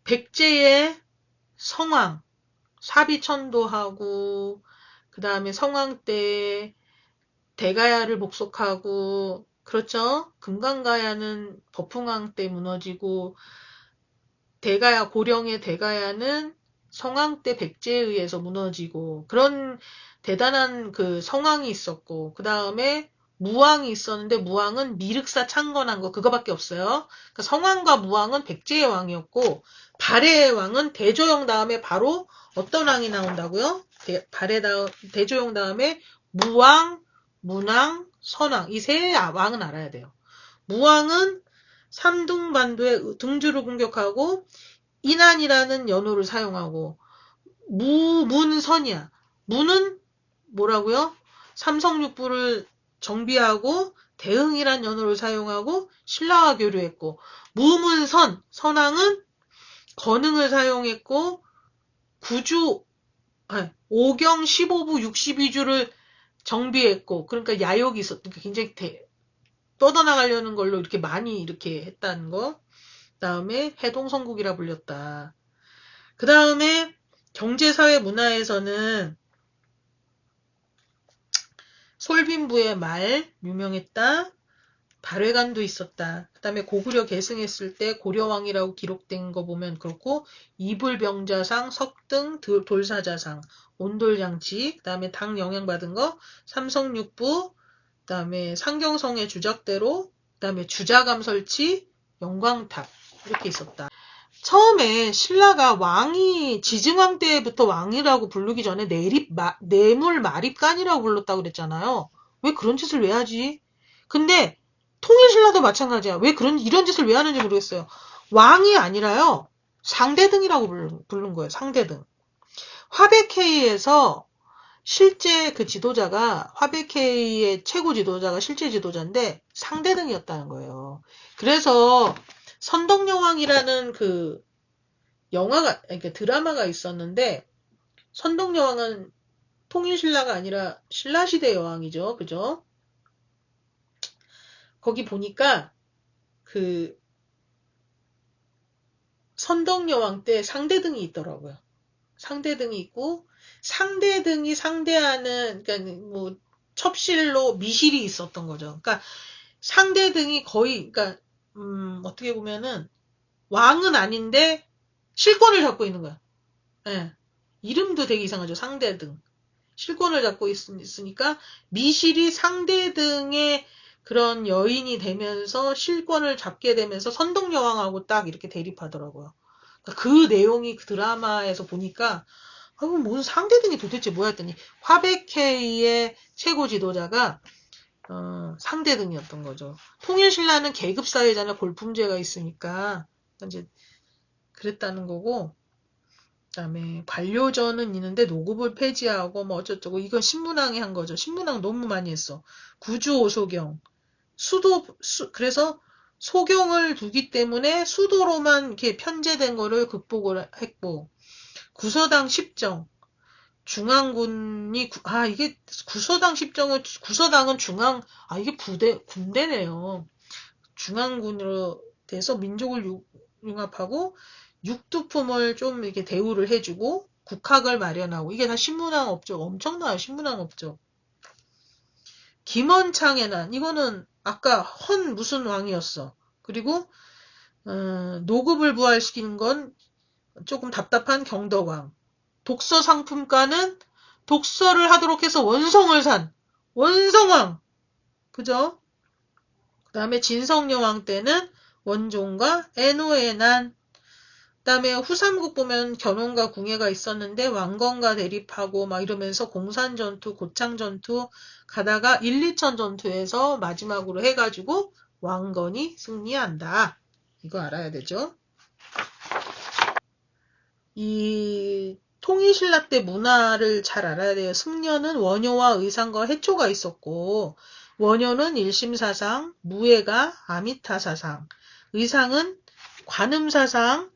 백제의 성왕 사비천도하고 그 다음에 성왕 때 대가야를 복속하고 그렇죠. 금강가야는 법흥왕 때 무너지고 대가야 고령의 대가야는 성왕 때 백제에 의해서 무너지고 그런 대단한 성왕이 있었고 그 다음에 무왕이 있었는데 무왕은 미륵사 창건한 거 그거밖에 없어요. 그러니까 성왕과 무왕은 백제의 왕이었고 발해의 왕은 대조영 다음에 바로 어떤 왕이 나온다고요? 대조영 다음에 무왕, 문왕, 선왕 이 세 왕은 알아야 돼요. 무왕은 삼둥반도의 등주를 공격하고 인안이라는 연호를 사용하고 문선이야. 문은 뭐라고요? 삼성육부를 정비하고 대응이란 연호를 사용하고 신라와 교류했고 선왕은 건응을 사용했고 오경 15부 62주를 정비했고 그러니까 야욕이 있었던 굉장히 뻗어나가려는 걸로 이렇게 많이 이렇게 했다는 거. 그다음에 해동성국이라 불렸다. 그 다음에 경제사회 문화에서는 솔빈부의 말 유명했다. 발회관도 있었다. 그 다음에 고구려 계승했을 때 고려왕이라고 기록된 거 보면 그렇고 이불병자상, 석등, 돌사자상, 온돌장치, 그 다음에 당 영향받은 거 삼성육부, 그 다음에 상경성의 주작대로, 그 다음에 주자감 설치, 영광탑 이렇게 있었다. 처음에 신라가 왕이 지증왕 때부터 왕이라고 부르기 전에 내물 마립간이라고 불렀다고 그랬잖아요. 왜 그런 짓을 왜 하지? 근데 통일신라도 마찬가지야. 왜 이런 짓을 왜 하는지 모르겠어요. 왕이 아니라요. 상대등이라고 부른 거예요. 상대등. 화백회의에서 실제 그 지도자가 화백회의의 최고 지도자가 실제 지도자인데 상대등이었다는 거예요. 그래서 선덕여왕이라는 그 그러니까 드라마가 있었는데 선덕여왕은 통일신라가 아니라 신라시대 여왕이죠. 그죠? 거기 보니까 그 선덕여왕 때 상대등이 있더라고요. 상대등이 있고 상대등이 상대하는 그러니까 뭐 첩실로 미실이 있었던 거죠. 그러니까 상대등이 거의 그러니까 어떻게 보면은 왕은 아닌데 실권을 잡고 있는 거야. 예. 이름도 되게 이상하죠. 상대등. 실권을 잡고 있으니까 미실이 상대등의 그런 여인이 되면서 실권을 잡게 되면서 선덕여왕하고 딱 이렇게 대립하더라고요. 그 내용이 그 드라마에서 보니까 무슨 상대등이 도대체 뭐야 했더니 화백회의의 최고 지도자가 상대등이었던 거죠. 통일신라는 계급사회잖아요. 골품제가 있으니까 이제 그랬다는 거고 그다음에 관료전은 있는데 노급을 폐지하고 뭐 어쩌고 이건 신문왕이 한 거죠. 신문왕 너무 많이 했어. 구주오소경 그래서 소경을 두기 때문에 수도로만 이렇게 편제된 거를 극복을 했고 구서당 10정 중앙군이 이게 구서당 10정은 구서당은 이게 군대네요. 중앙군으로 돼서 민족을 융합하고 육두품을 좀 이렇게 대우를 해주고 국학을 마련하고 이게 다 신문왕 업적 엄청나요. 신문왕 업적. 김원창의 난 이거는 아까 헌 무슨 왕이었어. 그리고 노급을 부활시키는 건 조금 답답한 경덕왕. 독서 상품가는 독서를 하도록 해서 원성을 산 원성왕. 그죠? 그 다음에 진성여왕 때는 원종과 애노의 난. 그 다음에 후삼국 보면 견훤과 궁예가 있었는데 왕건과 대립하고 막 이러면서 공산전투, 고창전투 가다가 1, 2천 전투에서 마지막으로 해가지고 왕건이 승리한다. 이거 알아야 되죠. 이 통일신라 때 문화를 잘 알아야 돼요. 승려는 원효와 의상과 해초가 있었고 원효는 일심사상, 무예가 아미타사상, 의상은 관음사상,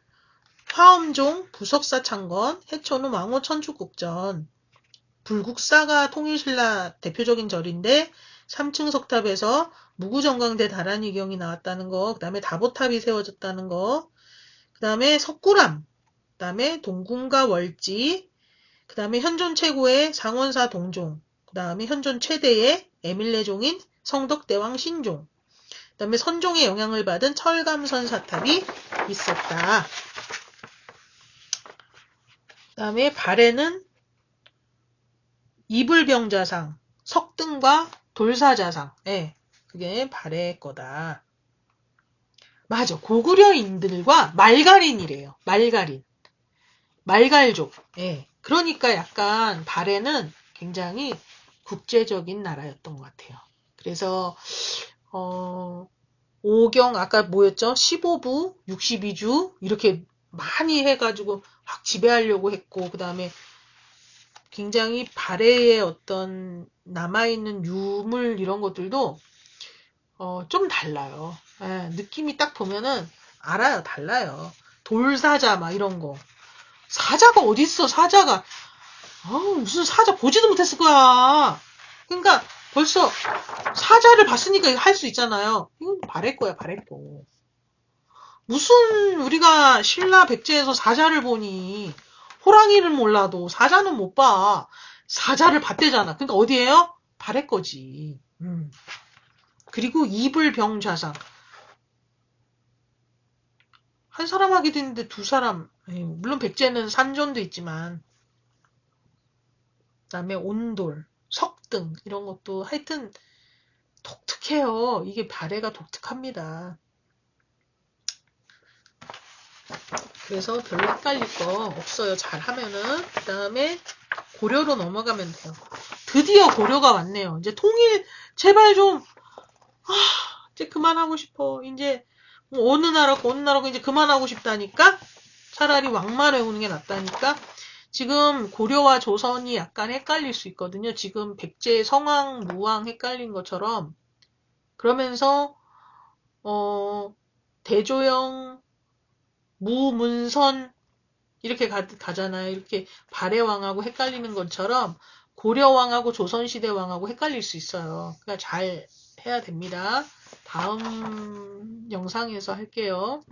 화엄종, 부석사 창건, 해초는 왕호 천축국전. 불국사가 통일신라 대표적인 절인데 3층 석탑에서 무구정강대 다란이경이 나왔다는 거, 그 다음에 다보탑이 세워졌다는 거, 그 다음에 석굴암, 그 다음에 동궁과 월지, 그 다음에 현존 최고의 상원사 동종, 그 다음에 현존 최대의 에밀레종인 성덕대왕 신종, 그 다음에 선종의 영향을 받은 철감선 사탑이 있었다. 그 다음에 발해는 이불병자상, 석등과 돌사자상. 예. 그게 발해의 거다. 맞아. 고구려인들과 말갈인이래요. 말갈인. 말갈족. 예. 그러니까 약간 발해는 굉장히 국제적인 나라였던 것 같아요. 그래서, 오경, 아까 뭐였죠? 15부, 62주, 이렇게 많이 해가지고 확 지배하려고 했고, 그 다음에 굉장히 발해의 어떤 남아있는 유물 이런 것들도 좀 달라요. 예, 느낌이 딱 보면은 알아요. 달라요. 돌사자 막 이런 거. 사자가 어딨어, 사자가. 무슨 사자 보지도 못했을 거야. 그러니까 벌써 사자를 봤으니까 할 수 있잖아요. 이건 발해 거야, 발해 거. 무슨 우리가 신라 백제에서 사자를 보니 호랑이를 몰라도 사자는 못 봐. 사자를 봤대잖아. 그러니까 어디에요? 발해 거지. 그리고 이불병좌상. 한 사람 하기도 했는데 두 사람. 물론 백제는 산존도 있지만 그다음에 온돌, 석등 이런 것도 하여튼 독특해요. 이게 발해가 독특합니다. 그래서 별로 헷갈릴 거 없어요. 잘하면은. 그 다음에 고려로 넘어가면 돼요. 드디어 고려가 왔네요. 이제 통일 제발 좀 이제 그만하고 싶어. 이제 뭐 어느 나라고 이제 그만하고 싶다니까. 차라리 왕만 외우는 게 낫다니까. 지금 고려와 조선이 약간 헷갈릴 수 있거든요. 지금 백제, 성왕, 무왕 헷갈린 것처럼. 그러면서 대조영, 무문선 이렇게 가잖아요. 이렇게 발해왕하고 헷갈리는 것처럼 고려왕하고 조선시대왕하고 헷갈릴 수 있어요. 그러니까 잘 해야 됩니다. 다음 영상에서 할게요.